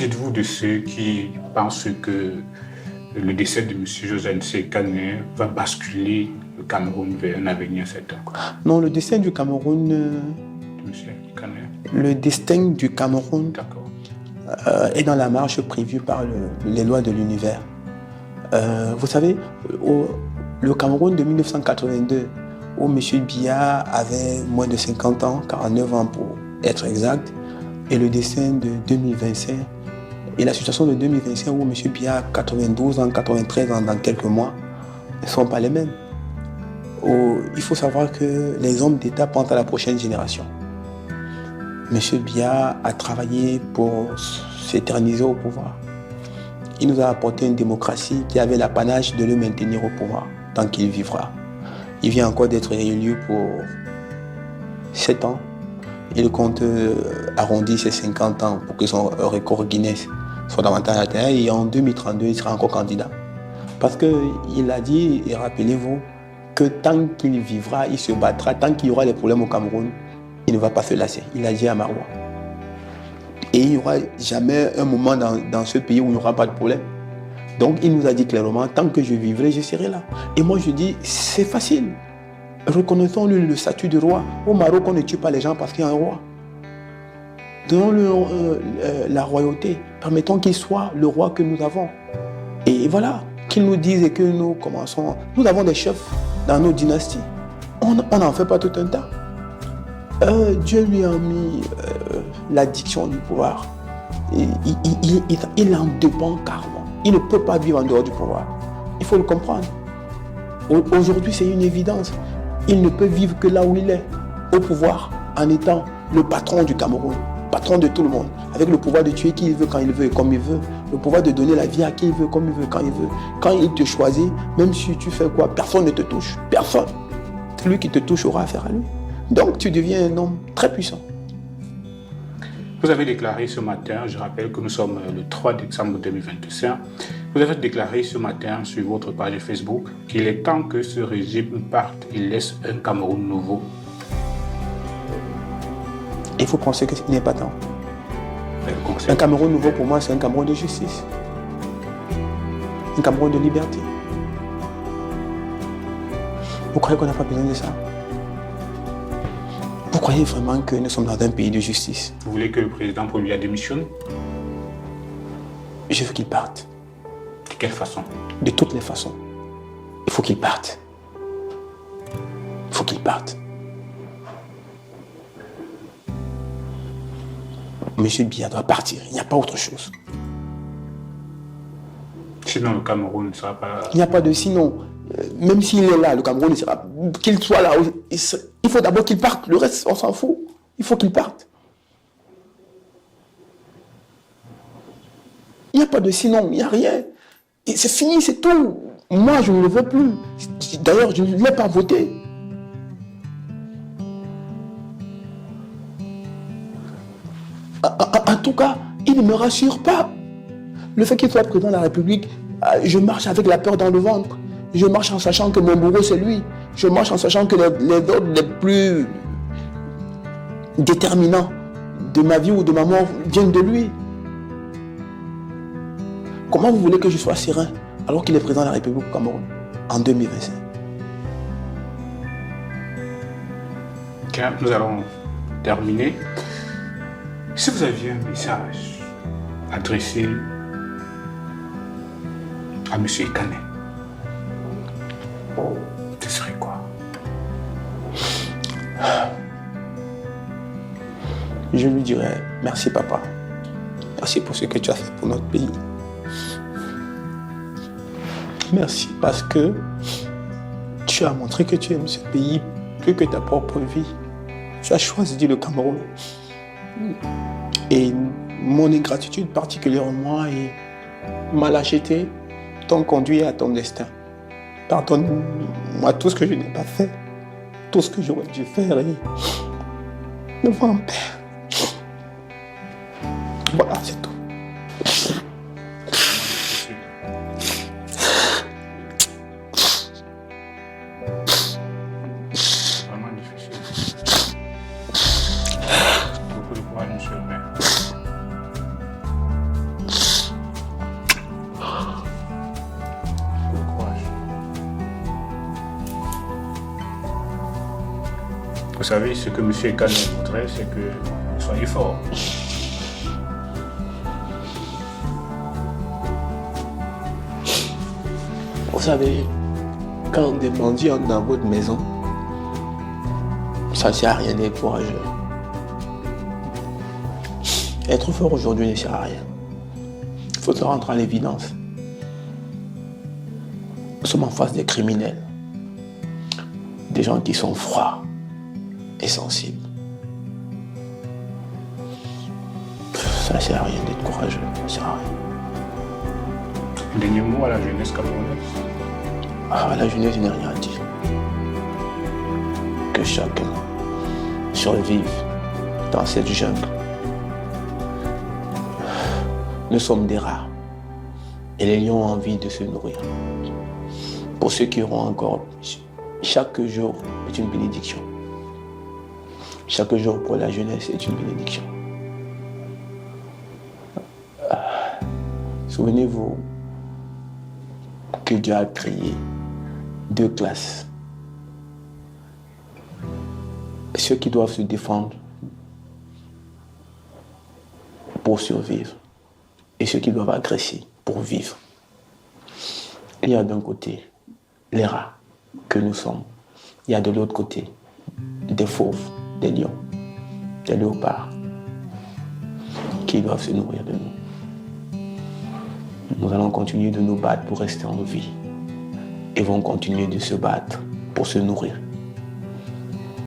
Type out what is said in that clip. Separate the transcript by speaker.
Speaker 1: Dites-vous de ceux qui pensent que le décès de M. Joseph Sékané va basculer le Cameroun vers un avenir certain?
Speaker 2: Non, le destin du Cameroun...
Speaker 1: Monsieur Sékané.
Speaker 2: Le destin du Cameroun est dans la marche prévue par les lois de l'univers. Vous savez, le Cameroun de 1982, où M. Biya avait moins de 50 ans, 49 ans pour être exact, et le destin de 2025, et la situation de 2025 où M. Biya a 92 ans, 93 ans dans quelques mois, ne sont pas les mêmes. Il faut savoir que les hommes d'État pensent à la prochaine génération. M. Biya a travaillé pour s'éterniser au pouvoir. Il nous a apporté une démocratie qui avait l'apanage de le maintenir au pouvoir tant qu'il vivra. Il vient encore d'être réélu pour 7 ans. Il compte arrondir ses 50 ans pour que son record Guinness soit davantage atteint. Et en 2032, il sera encore candidat. Parce qu'il a dit, et rappelez-vous, que tant qu'il vivra, il se battra. Tant qu'il y aura des problèmes au Cameroun, il ne va pas se lasser. Il a dit à Marois. Et il n'y aura jamais un moment dans ce pays où il n'y aura pas de problème. Donc il nous a dit clairement, tant que je vivrai, je serai là. Et moi je dis, c'est facile. Reconnaissons-lui le statut de roi. Au Maroc, on ne tue pas les gens parce qu'il y a un roi. Donnons-lui la royauté. Permettons qu'il soit le roi que nous avons. Et voilà, qu'il nous dise et que nous commençons. Nous avons des chefs dans nos dynasties. On n'en fait pas tout un tas. Dieu lui a mis l'addiction du pouvoir. Il en dépend carrément. Il ne peut pas vivre en dehors du pouvoir. Il faut le comprendre. Aujourd'hui, c'est une évidence. Il ne peut vivre que là où il est, au pouvoir, en étant le patron du Cameroun, patron de tout le monde, avec le pouvoir de tuer qui il veut, quand il veut et comme il veut, le pouvoir de donner la vie à qui il veut, comme il veut, quand il veut. Quand il te choisit, même si tu fais quoi, personne ne te touche. Personne. Celui qui te touche aura affaire à lui. Donc tu deviens un homme très puissant.
Speaker 1: Vous avez déclaré ce matin, je rappelle que nous sommes le 3 décembre 2025, vous avez déclaré ce matin sur votre page Facebook qu'il est temps que ce régime parte et laisse un Cameroun nouveau.
Speaker 2: Il faut penser qu'il n'est pas temps. Un Cameroun nouveau pour moi, c'est un Cameroun de justice. Un Cameroun de liberté. Vous croyez qu'on n'a pas besoin de ça? Vous croyez vraiment que nous sommes dans un pays de justice?
Speaker 1: Vous voulez que le président Paul-Biya démissionne?
Speaker 2: Je veux qu'il parte.
Speaker 1: De quelle façon? De
Speaker 2: toutes les façons. Il faut qu'il parte. Il faut qu'il parte. Monsieur Biya doit partir. Il n'y a pas autre chose.
Speaker 1: Sinon, le Cameroun ne sera pas...
Speaker 2: Il n'y a pas de sinon. Même s'il est là, le Cameroun ne sera... Qu'il soit là, il faut d'abord qu'il parte. Le reste, on s'en fout. Il faut qu'il parte. Il n'y a pas de sinon, il n'y a rien. C'est fini, c'est tout. Moi, je ne le veux plus. D'ailleurs, je ne l'ai pas voté. En tout cas, il ne me rassure pas. Le fait qu'il soit président de la République, je marche avec la peur dans le ventre. Je marche en sachant que mon bourreau, c'est lui. Je marche en sachant que les autres les plus déterminants de ma vie ou de ma mort viennent de lui. Comment vous voulez que je sois serein alors qu'il est président de la République au Cameroun en 2025?
Speaker 1: Nous allons terminer. Si vous aviez un message adressé à M. Sékané, ce serait quoi?
Speaker 2: Je lui dirais merci papa. Merci pour ce que tu as fait pour notre pays. Merci parce que tu as montré que tu aimes ce pays plus que ta propre vie. Tu as choisi le Cameroun. Et mon ingratitude particulièrement et ma lâcheté t'ont conduit à ton destin. Pardonne-moi tout ce que je n'ai pas fait, tout ce que j'aurais dû faire et me voir en paix. Voilà, c'est tout.
Speaker 1: Vraiment difficile. Beaucoup de courage, monsieur le maire. Vous savez, ce que M. Ekane voudrait, c'est que vous soyez fort.
Speaker 2: Vous savez, quand des bandits entrent dans votre maison, ça ne sert à rien d'être courageux. Être fort aujourd'hui ne sert à rien. Il faut se rendre à l'évidence. Nous sommes en face des criminels. Des gens qui sont froids et sensibles. Ça ne sert à rien d'être courageux. Ça ne sert à rien.
Speaker 1: Dernier mot à la jeunesse camerounaise.
Speaker 2: À la jeunesse, je n'ai rien à dire. Que chacun survive dans cette jungle. Nous sommes des rats et les lions ont envie de se nourrir. Pour ceux qui auront encore, chaque jour est une bénédiction. Chaque jour pour la jeunesse est une bénédiction. Souvenez-vous que Dieu a créé 2 classes. Ceux qui doivent se défendre pour survivre et ceux qui doivent agresser pour vivre. Il y a d'un côté les rats que nous sommes. Il y a de l'autre côté des fauves, des lions, des léopards qui doivent se nourrir de nous. Nous allons continuer de nous battre pour rester en vie et vont continuer de se battre pour se nourrir.